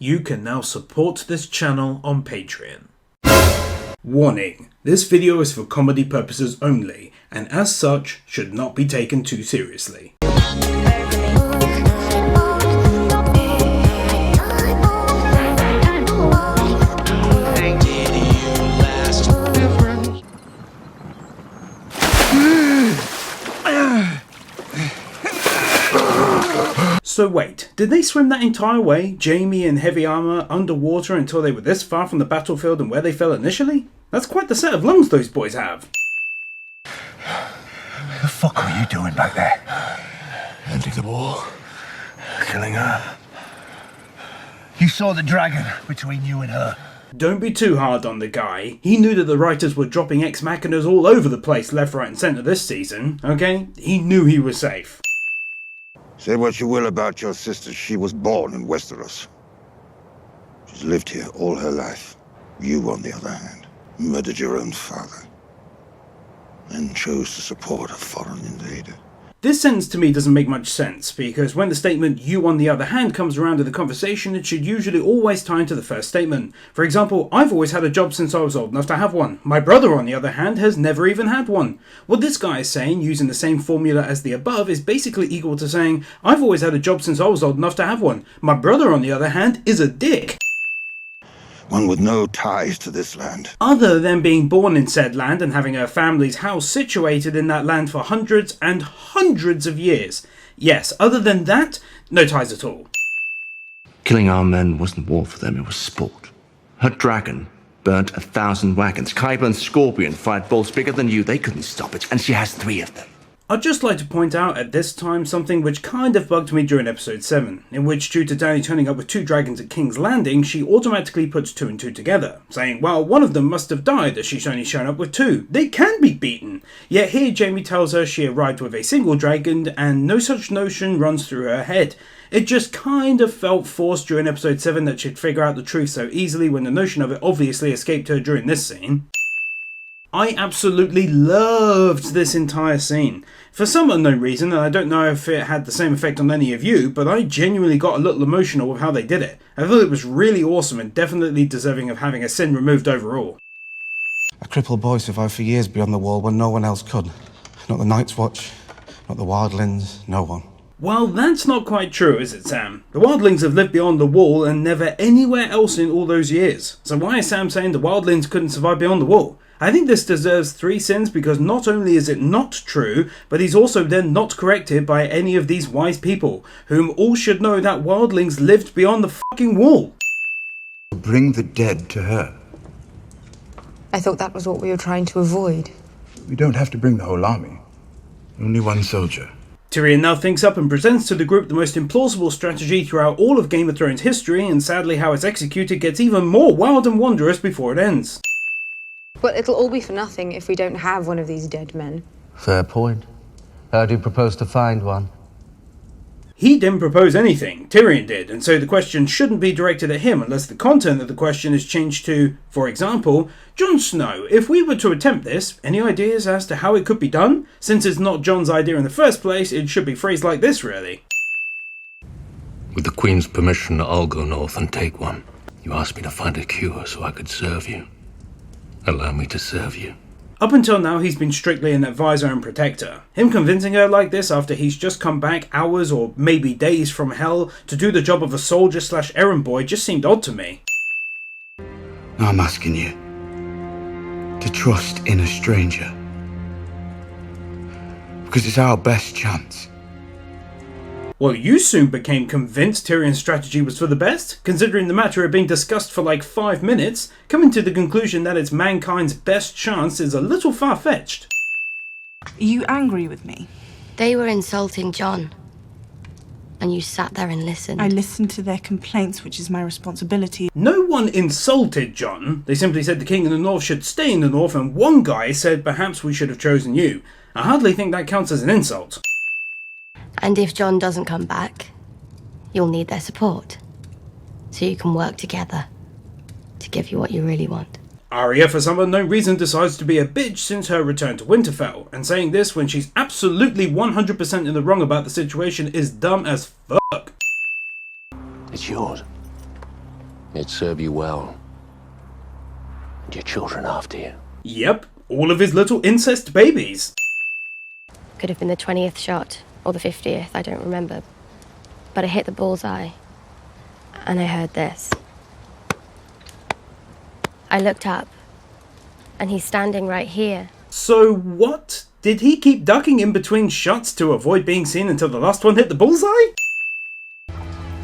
you can now support this channel on Patreon. Warning, this video is for comedy purposes only, and as such, should not be taken too seriously. So wait, did they swim that entire way, Jamie in heavy armour, underwater until they were this far from the battlefield and where they fell initially? That's quite the set of lungs those boys have. The fuck are you doing back there? Ending the war. Killing her. You saw the dragon between you and her. Don't be too hard on the guy. He knew that the writers were dropping ex-machinas all over the place left, right and centre this season, okay? He knew he was safe. Say what you will about your sister, she was born in Westeros. She's lived here all her life. You, on the other hand, murdered your own father, and chose to support a foreign invader. This sentence to me doesn't make much sense, because when the statement "you on the other hand" comes around in the conversation, it should usually always tie into the first statement. For example, I've always had a job since I was old enough to have one. My brother, on the other hand, has never even had one. What this guy is saying, using the same formula as the above, is basically equal to saying, I've always had a job since I was old enough to have one. My brother, on the other hand, is a dick. One with no ties to this land. Other than being born in said land and having her family's house situated in that land for hundreds and hundreds of years. Yes, other than that, no ties at all. Killing our men wasn't war for them, it was sport. Her dragon burnt 1,000 wagons. Qyburn's scorpion fired bolts bigger than you. They couldn't stop it, and she has 3 of them. I'd just like to point out at this time something which kind of bugged me during episode 7, in which due to Dany turning up with 2 dragons at King's Landing, she automatically puts 2 and 2 together, saying, well, one of them must have died as she's only shown up with 2. They can be beaten. Yet here Jaime tells her she arrived with a single dragon and no such notion runs through her head. It just kind of felt forced during episode 7 that she'd figure out the truth so easily when the notion of it obviously escaped her during this scene. I absolutely loved this entire scene. For some unknown reason, and I don't know if it had the same effect on any of you, but I genuinely got a little emotional with how they did it. I thought it was really awesome and definitely deserving of having a sin removed overall. A crippled boy survived for years beyond the wall when no one else could. Not the Night's Watch, not the Wildlings, no one. Well, that's not quite true, is it, Sam? The Wildlings have lived beyond the wall and never anywhere else in all those years. So why is Sam saying the Wildlings couldn't survive beyond the wall? I think this deserves 3 sins because not only is it not true, but he's also then not corrected by any of these wise people, whom all should know that wildlings lived beyond the fucking wall. Bring the dead to her. I thought that was what we were trying to avoid. We don't have to bring the whole army. Only one soldier. Tyrion now thinks up and presents to the group the most implausible strategy throughout all of Game of Thrones history, and sadly how it's executed gets even more wild and wondrous before it ends. But it'll all be for nothing if we don't have one of these dead men. Fair point. How do you propose to find one? He didn't propose anything, Tyrion did, and so the question shouldn't be directed at him unless the content of the question is changed to, for example, Jon Snow, if we were to attempt this, any ideas as to how it could be done? Since it's not Jon's idea in the first place, it should be phrased like this really. With the Queen's permission, I'll go north and take one. You asked me to find a cure so I could serve you. Allow me to serve you. Up until now, he's been strictly an advisor and protector. Him convincing her like this after he's just come back hours or maybe days from hell to do the job of a soldier / errand boy just seemed odd to me. I'm asking you to trust in a stranger. Because it's our best chance. Well, you soon became convinced Tyrion's strategy was for the best, considering the matter had been discussed for like 5 minutes, coming to the conclusion that it's mankind's best chance is a little far-fetched. Are you angry with me? They were insulting Jon, and you sat there and listened. I listened to their complaints, which is my responsibility. No one insulted Jon. They simply said the king in the north should stay in the north, and one guy said perhaps we should have chosen you. I hardly think that counts as an insult. And if Jon doesn't come back, you'll need their support. So you can work together to give you what you really want. Arya, for some unknown reason, decides to be a bitch since her return to Winterfell, and saying this when she's absolutely 100% in the wrong about the situation is dumb as fuck. It's yours. It'd serve you well. And your children after you. Yep, all of his little incest babies. Could have been the 20th shot, or the 50th, I don't remember. But I hit the bullseye, and I heard this. I looked up, and he's standing right here. So what? Did he keep ducking in between shots to avoid being seen until the last one hit the bullseye?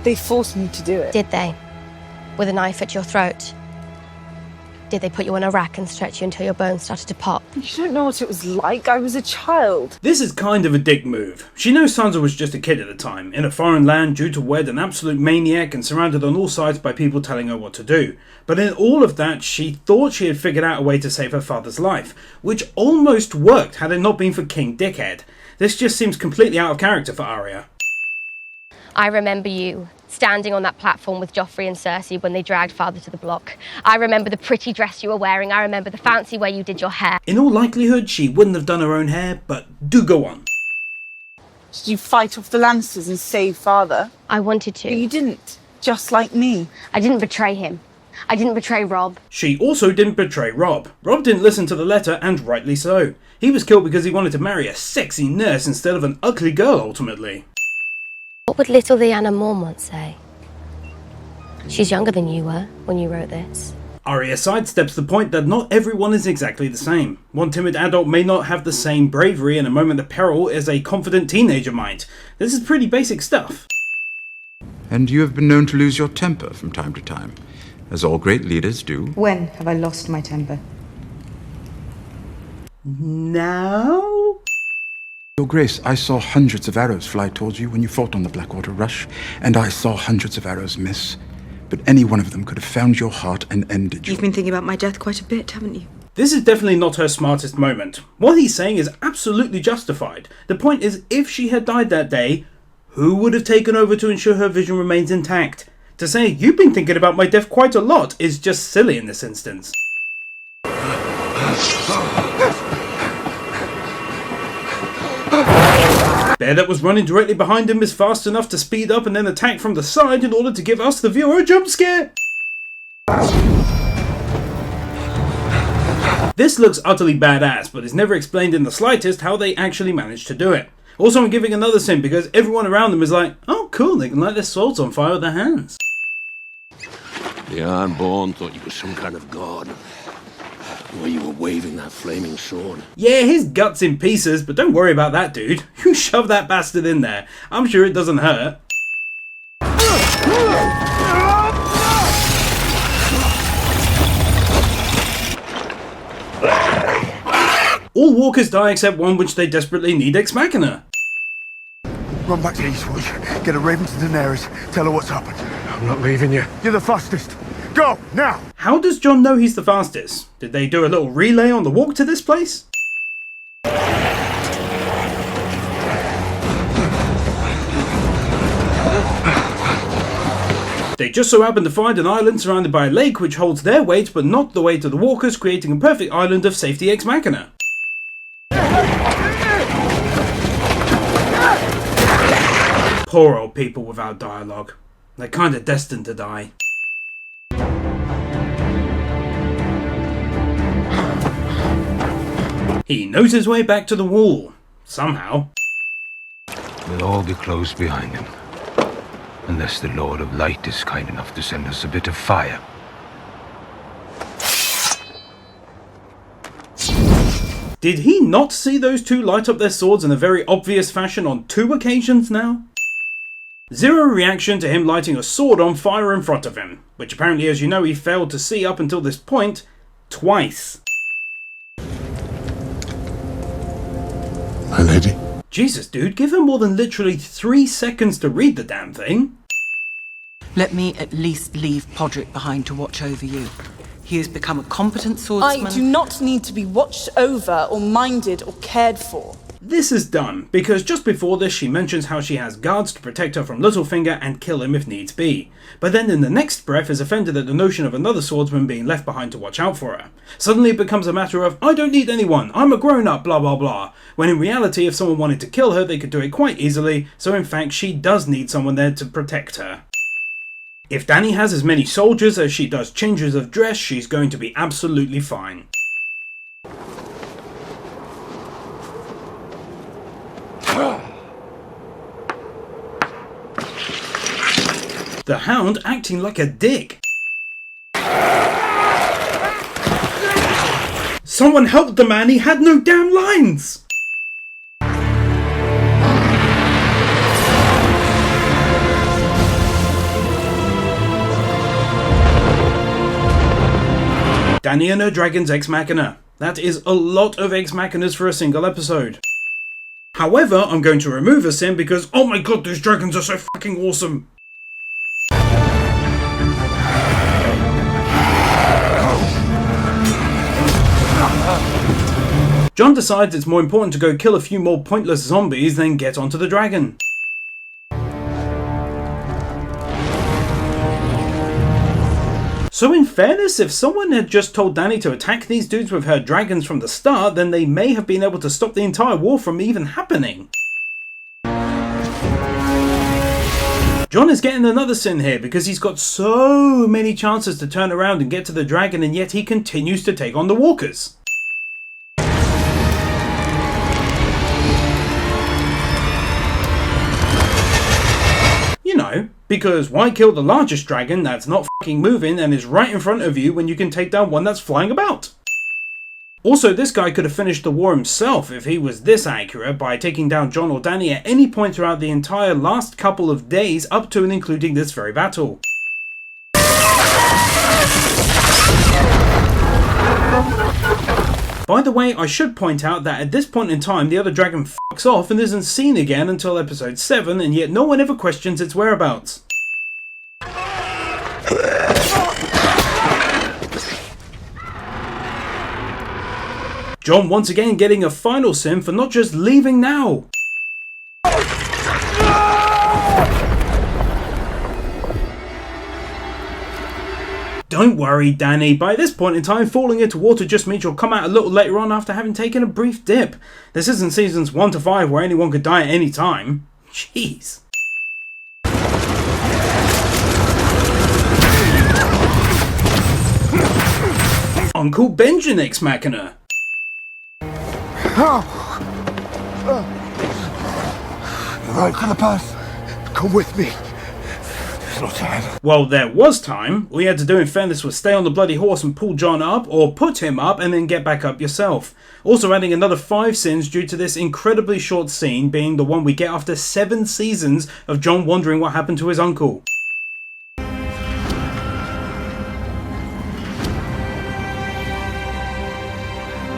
They forced me to do it. Did they? With a knife at your throat? Did they put you on a rack and stretch you until your bones started to pop? You don't know what it was like. I was a child. This is kind of a dick move. She knows Sansa was just a kid at the time, in a foreign land due to wed an absolute maniac and surrounded on all sides by people telling her what to do. But in all of that, she thought she had figured out a way to save her father's life, which almost worked had it not been for King Dickhead. This just seems completely out of character for Arya. I remember you standing on that platform with Joffrey and Cersei when they dragged father to the block. I remember the pretty dress you were wearing. I remember the fancy way you did your hair. In all likelihood, she wouldn't have done her own hair, but do go on. Did you fight off the Lannisters and save father? I wanted to. But you didn't. Just like me. I didn't betray him. I didn't betray Robb. She also didn't betray Robb. Robb didn't listen to the letter, and rightly so. He was killed because he wanted to marry a sexy nurse instead of an ugly girl, ultimately. What would little Lyanna Mormont say? She's younger than you were when you wrote this. Arya sidesteps the point that not everyone is exactly the same. One timid adult may not have the same bravery in a moment of peril as a confident teenager might. This is pretty basic stuff. And you have been known to lose your temper from time to time, as all great leaders do. When have I lost my temper? Now? Your Grace, I saw hundreds of arrows fly towards you when you fought on the Blackwater Rush, and I saw hundreds of arrows miss. But any one of them could have found your heart and ended you. You've been thinking about my death quite a bit, haven't you? This is definitely not her smartest moment. What he's saying is absolutely justified. The point is, if she had died that day, who would have taken over to ensure her vision remains intact? To say, you've been thinking about my death quite a lot, is just silly in this instance. Bear that was running directly behind him is fast enough to speed up and then attack from the side in order to give us, the viewer, a jump scare. This looks utterly badass, but is never explained in the slightest how they actually managed to do it. Also, I'm giving another sin because everyone around them is like, oh cool, they can light their swords on fire with their hands. The Unborn thought you were some kind of god. The way you were waving that flaming sword. Yeah, his gut's in pieces, but don't worry about that, dude. You shove that bastard in there. I'm sure it doesn't hurt. All walkers die except one which they desperately need Ex Machina. Run back to Eastwood. Get a raven to Daenerys. Tell her what's happened. I'm not leaving you. You're the fastest. Go, now! How does Jon know he's the fastest? Did they do a little relay on the walk to this place? They just so happen to find an island surrounded by a lake which holds their weight but not the weight of the walkers, creating a perfect island of safety Ex Machina. Poor old people without dialogue. They're kinda destined to die. He knows his way back to the wall. Somehow. We'll all be close behind him. Unless the Lord of Light is kind enough to send us a bit of fire. Did he not see those two light up their swords in a very obvious fashion on 2 occasions now? Zero reaction to him lighting a sword on fire in front of him, which apparently, as you know, he failed to see up until this point twice. My lady? Jesus, dude, give him more than literally 3 seconds to read the damn thing. Let me at least leave Podrick behind to watch over you. He has become a competent swordsman. I do not need to be watched over or minded or cared for. This is done, because just before this she mentions how she has guards to protect her from Littlefinger and kill him if needs be. But then in the next breath is offended at the notion of another swordsman being left behind to watch out for her. Suddenly it becomes a matter of, I don't need anyone, I'm a grown-up, blah blah blah. When in reality, if someone wanted to kill her, they could do it quite easily, so in fact she does need someone there to protect her. If Dany has as many soldiers as she does changes of dress, she's going to be absolutely fine. The Hound acting like a dick. Someone help the man, he had no damn lines! Dany and her dragon's Ex Machina. That is a lot of Ex Machinas for a single episode. However, I'm going to remove a sin because, oh my god, those dragons are so fucking awesome! Jon decides it's more important to go kill a few more pointless zombies than get onto the dragon. So in fairness, if someone had just told Dany to attack these dudes with her dragons from the start, then they may have been able to stop the entire war from even happening. Jon is getting another sin here because he's got so many chances to turn around and get to the dragon, and yet he continues to take on the walkers. You know, because why kill the largest dragon that's not fucking moving and is right in front of you when you can take down one that's flying about? Also, this guy could have finished the war himself if he was this accurate by taking down Jon or Dany at any point throughout the entire last couple of days up to and including this very battle. By the way, I should point out that at this point in time the other dragon fucks off and isn't seen again until episode 7, and yet no one ever questions its whereabouts. Jon once again getting a final sin for not just leaving now. Don't worry, Dany, by this point in time falling into water just means you'll come out a little later on after having taken a brief dip. This isn't seasons 1 to 5 where anyone could die at any time. Jeez. Uncle Benjen Ex Machina. Right for the pass. Come with me. There's no time. Well, there was time. All you had to do in fairness was stay on the bloody horse and pull Jon up, or put him up and then get back up yourself. Also adding another 5 sins due to this incredibly short scene being the one we get after 7 seasons of Jon wondering what happened to his uncle.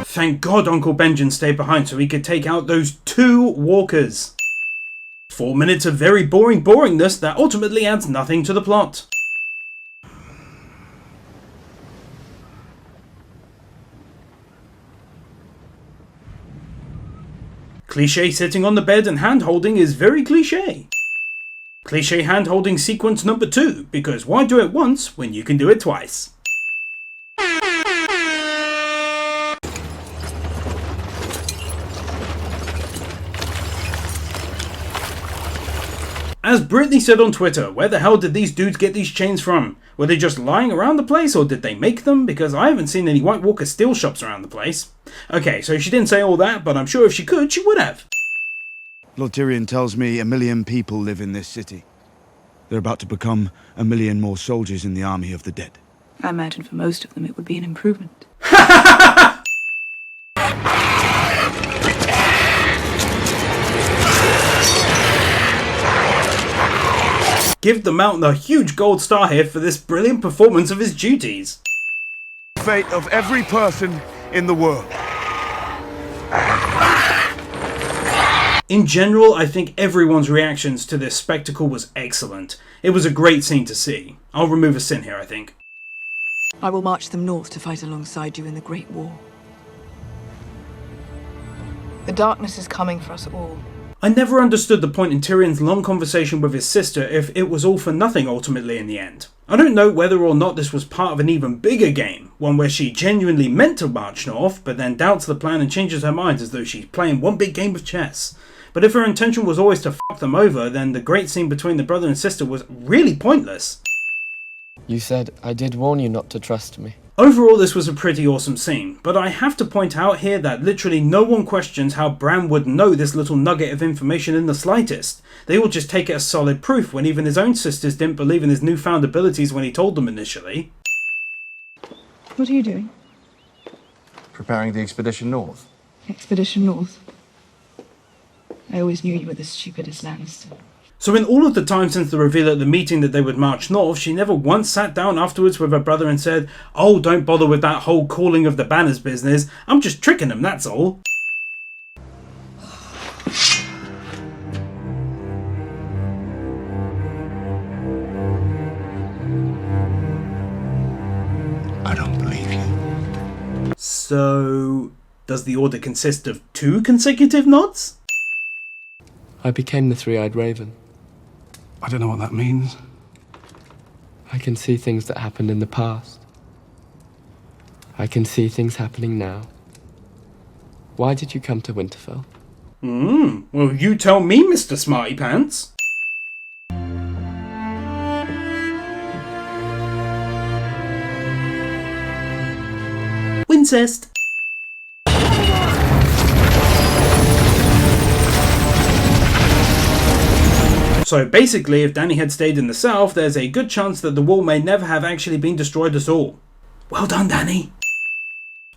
Thank God Uncle Benjen stayed behind so he could take out those 2 walkers. 4 minutes of very boring boringness that ultimately adds nothing to the plot. Cliché sitting on the bed and hand-holding is very cliché. Cliché hand-holding sequence number 2, because why do it once when you can do it twice? As Brittany said on Twitter, where the hell did these dudes get these chains from? Were they just lying around the place, or did they make them? Because I haven't seen any White Walker steel shops around the place. Okay, so she didn't say all that, but I'm sure if she could, she would have. Lord Tyrion tells me 1 million people live in this city. They're about to become 1 million more soldiers in the army of the dead. I imagine for most of them it would be an improvement. Give the Mountain a huge gold star here for this brilliant performance of his duties. Fate of every person in the world. In general, I think everyone's reactions to this spectacle was excellent. It was a great scene to see. I'll remove a sin here, I think. I will march them north to fight alongside you in the Great War. The darkness is coming for us all. I never understood the point in Tyrion's long conversation with his sister if it was all for nothing ultimately in the end. I don't know whether or not this was part of an even bigger game, one where she genuinely meant to march north, but then doubts the plan and changes her mind as though she's playing one big game of chess. But if her intention was always to fuck them over, then the great scene between the brother and sister was really pointless. You said I did warn you not to trust me. Overall, this was a pretty awesome scene, but I have to point out here that literally no one questions how Bran would know this little nugget of information in the slightest. They all just take it as solid proof when even his own sisters didn't believe in his newfound abilities when he told them initially. What are you doing? Preparing the expedition north. Expedition north. I always knew you were the stupidest Lannister. So in all of the time since the reveal at the meeting that they would march north, she never once sat down afterwards with her brother and said, "Oh, don't bother with that whole calling of the banners business. I'm just tricking them, that's all." I don't believe you. So, does the order consist of 2 consecutive nods? I became the Three-Eyed Raven. I don't know what that means. I can see things that happened in the past. I can see things happening now. Why did you come to Winterfell? Well, you tell me, Mr. Smarty Pants. Wincest. So basically, if Dany had stayed in the south, there's a good chance that the wall may never have actually been destroyed at all. Well done, Dany.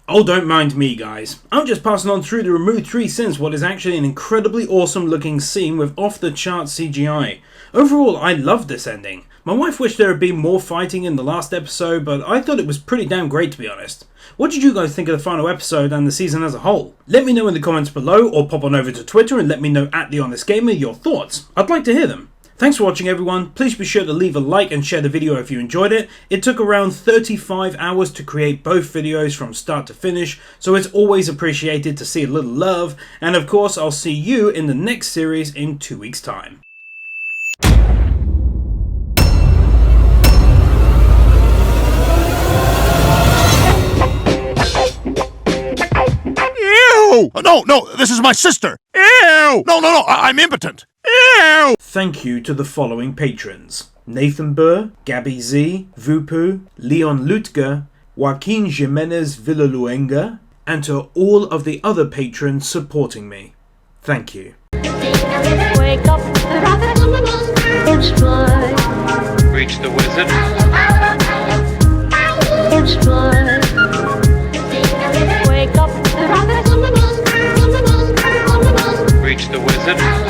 Oh, don't mind me, guys. I'm just passing on through the removed 3 since what is actually an incredibly awesome looking scene with off-the-chart CGI. Overall, I loved this ending. My wife wished there had been more fighting in the last episode, but I thought it was pretty damn great, to be honest. What did you guys think of the final episode and the season as a whole? Let me know in the comments below, or pop on over to Twitter and let me know at @TheHonestGamer your thoughts. I'd like to hear them. Thanks for watching, everyone. Please be sure to leave a like and share the video if you enjoyed it. It took around 35 hours to create both videos from start to finish, so it's always appreciated to see a little love. And of course, I'll see you in the next series in 2 weeks' time. Ew! No, this is my sister. Ew! No, I'm impotent. Ew! Thank you to the following patrons: Nathan Burr, Gabby Z, Voopu, Leon Lüttge, JOAQUÍN JIMÉNEZ Villaluenga, and to all of the other patrons supporting me. Thank you. Wake up, reach the wizard. Wake up, reach the wizard.